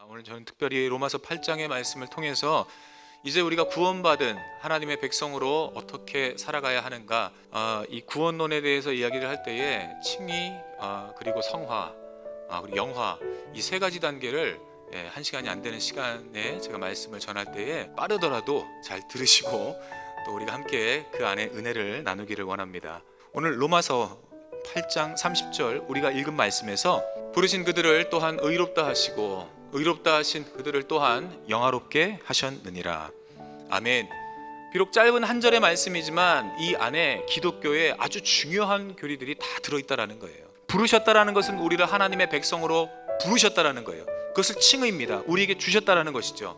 오늘 저는 특별히 로마서 8장의 말씀을 통해서 이제 우리가 구원받은 하나님의 백성으로 어떻게 살아가야 하는가, 이 구원론에 대해서 이야기를 할 때에 칭의, 그리고 성화, 그리고 영화, 이 세 가지 단계를 1시간이 안 되는 시간에 제가 말씀을 전할 때에 빠르더라도 잘 들으시고 또 우리가 함께 그 안에 은혜를 나누기를 원합니다. 오늘 로마서 8장 30절 우리가 읽은 말씀에서 부르신 그들을 또한 의롭다 하시고 의롭다 하신 그들을 또한 영화롭게 하셨느니라. 아멘. 비록 짧은 한 절의 말씀이지만 이 안에 기독교의 아주 중요한 교리들이 다 들어있다라는 거예요. 부르셨다라는 것은 우리를 하나님의 백성으로 부르셨다라는 거예요. 그것을 칭의입니다. 우리에게 주셨다라는 것이죠.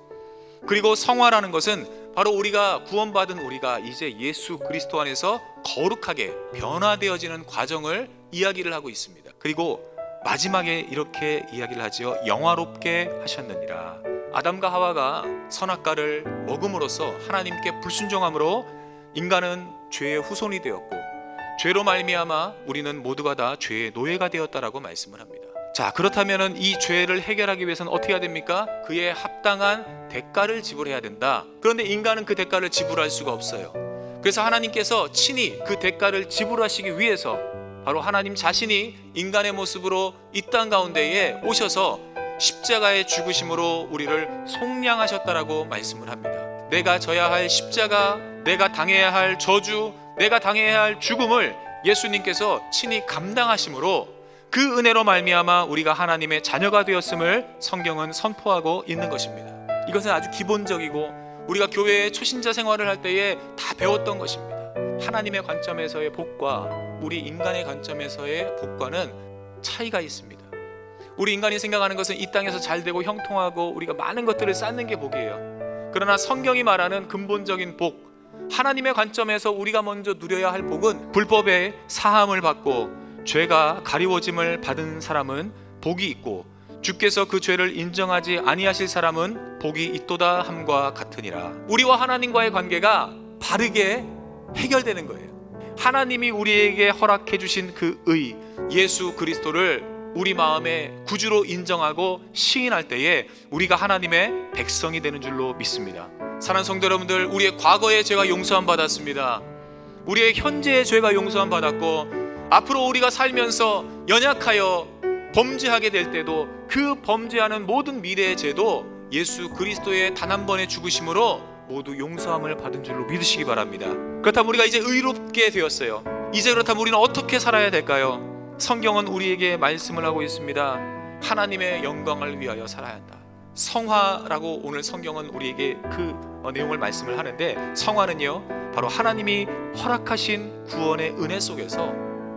그리고 성화라는 것은 바로 우리가 구원받은 우리가 이제 예수 그리스도 안에서 거룩하게 변화되어지는 과정을 이야기를 하고 있습니다. 그리고 마지막에 이렇게 이야기를 하지요. 영화롭게 하셨느니라. 아담과 하와가 선악과를 먹음으로써 하나님께 불순종함으로 인간은 죄의 후손이 되었고 죄로 말미암아 우리는 모두가 다 죄의 노예가 되었다라고 말씀을 합니다. 자, 그렇다면 이 죄를 해결하기 위해서는 어떻게 해야 됩니까? 그에 합당한 대가를 지불해야 된다. 그런데 인간은 그 대가를 지불할 수가 없어요. 그래서 하나님께서 친히 그 대가를 지불하시기 위해서 바로 하나님 자신이 인간의 모습으로 이 땅 가운데에 오셔서 십자가의 죽으심으로 우리를 속량하셨다라고 말씀을 합니다. 내가 져야 할 십자가, 내가 당해야 할 저주, 내가 당해야 할 죽음을 예수님께서 친히 감당하심으로 그 은혜로 말미암아 우리가 하나님의 자녀가 되었음을 성경은 선포하고 있는 것입니다. 이것은 아주 기본적이고 우리가 교회의 초신자 생활을 할 때에 다 배웠던 것입니다. 하나님의 관점에서의 복과 우리 인간의 관점에서의 복과는 차이가 있습니다. 우리 인간이 생각하는 것은 이 땅에서 잘 되고 형통하고 우리가 많은 것들을 쌓는 게 복이에요. 그러나 성경이 말하는 근본적인 복, 하나님의 관점에서 우리가 먼저 누려야 할 복은 불법의 사함을 받고 죄가 가리워짐을 받은 사람은 복이 있고 주께서 그 죄를 인정하지 아니하실 사람은 복이 있도다 함과 같으니라. 우리와 하나님과의 관계가 바르게 해결되는 거예요. 하나님이 우리에게 허락해 주신 그 의, 예수 그리스도를 우리 마음의 구주로 인정하고 시인할 때에 우리가 하나님의 백성이 되는 줄로 믿습니다. 사랑하는 성도 여러분들, 우리의 과거의 죄가 용서함 받았습니다. 우리의 현재의 죄가 용서함 받았고 앞으로 우리가 살면서 연약하여 범죄하게 될 때도 그 범죄하는 모든 미래의 죄도 예수 그리스도의 단 한 번의 죽으심으로 모두 용서함을 받은 줄로 믿으시기 바랍니다. 그렇다면 우리가 이제 의롭게 되었어요. 이제 그렇다면 우리는 어떻게 살아야 될까요? 성경은 우리에게 말씀을 하고 있습니다. 하나님의 영광을 위하여 살아야 한다. 성화라고 오늘 성경은 우리에게 그 내용을 말씀을 하는데, 성화는요 바로 하나님이 허락하신 구원의 은혜 속에서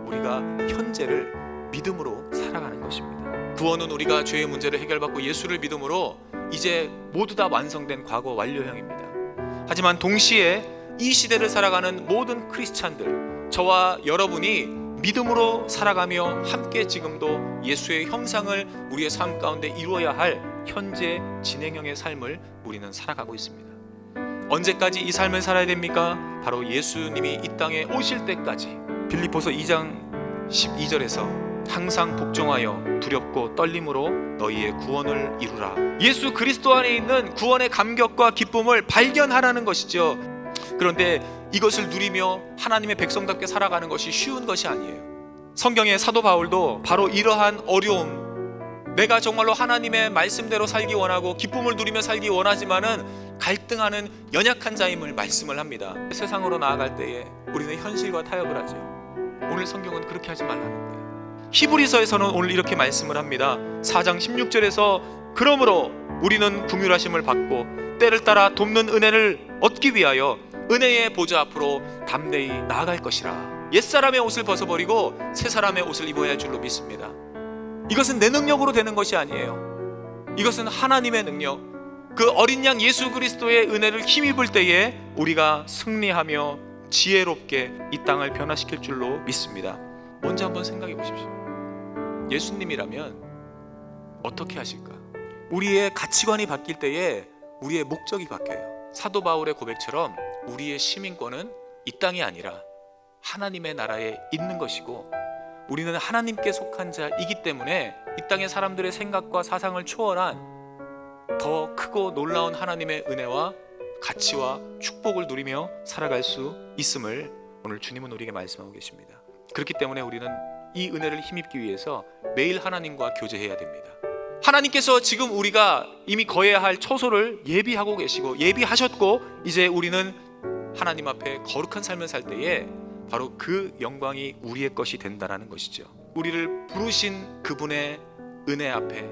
우리가 현재를 믿음으로 살아가는 것입니다. 구원은 우리가 죄의 문제를 해결받고 예수를 믿음으로 이제 모두 다 완성된 과거 완료형입니다. 하지만 동시에 이 시대를 살아가는 모든 크리스찬들, 저와 여러분이 믿음으로 살아가며 함께 지금도 예수의 형상을 우리의 삶 가운데 이루어야 할 현재 진행형의 삶을 우리는 살아가고 있습니다. 언제까지 이 삶을 살아야 됩니까? 바로 예수님이 이 땅에 오실 때까지. 빌립보서 2장 12절에서 항상 복종하여 두렵고 떨림으로 너희의 구원을 이루라. 예수 그리스도 안에 있는 구원의 감격과 기쁨을 발견하라는 것이죠. 그런데 이것을 누리며 하나님의 백성답게 살아가는 것이 쉬운 것이 아니에요. 성경의 사도 바울도 바로 이러한 어려움, 내가 정말로 하나님의 말씀대로 살기 원하고 기쁨을 누리며 살기 원하지만은 갈등하는 연약한 자임을 말씀을 합니다. 세상으로 나아갈 때에 우리는 현실과 타협을 하죠. 오늘 성경은 그렇게 하지 말라는 거예요. 히브리서에서는 오늘 이렇게 말씀을 합니다. 4장 16절에서 그러므로 우리는 긍휼하심을 받고 때를 따라 돕는 은혜를 얻기 위하여 은혜의 보좌 앞으로 담대히 나아갈 것이라. 옛사람의 옷을 벗어버리고 새사람의 옷을 입어야 할 줄로 믿습니다. 이것은 내 능력으로 되는 것이 아니에요. 이것은 하나님의 능력, 그 어린 양 예수 그리스도의 은혜를 힘입을 때에 우리가 승리하며 지혜롭게 이 땅을 변화시킬 줄로 믿습니다. 먼저 한번 생각해 보십시오. 예수님이라면 어떻게 하실까? 우리의 가치관이 바뀔 때에 우리의 목적이 바뀌어요. 사도 바울의 고백처럼 우리의 시민권은 이 땅이 아니라 하나님의 나라에 있는 것이고 우리는 하나님께 속한 자이기 때문에 이 땅의 사람들의 생각과 사상을 초월한 더 크고 놀라운 하나님의 은혜와 가치와 축복을 누리며 살아갈 수 있음을 오늘 주님은 우리에게 말씀하고 계십니다. 그렇기 때문에 우리는 이 은혜를 힘입기 위해서 매일 하나님과 교제해야 됩니다. 하나님께서 지금 우리가 이미 거해야 할 처소를 예비하고 계시고 예비하셨고, 이제 우리는 하나님 앞에 거룩한 삶을 살 때에 바로 그 영광이 우리의 것이 된다는 것이죠. 우리를 부르신 그분의 은혜 앞에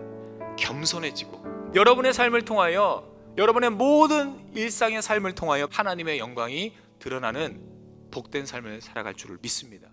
겸손해지고, 여러분의 삶을 통하여, 여러분의 모든 일상의 삶을 통하여 하나님의 영광이 드러나는 복된 삶을 살아갈 줄을 믿습니다.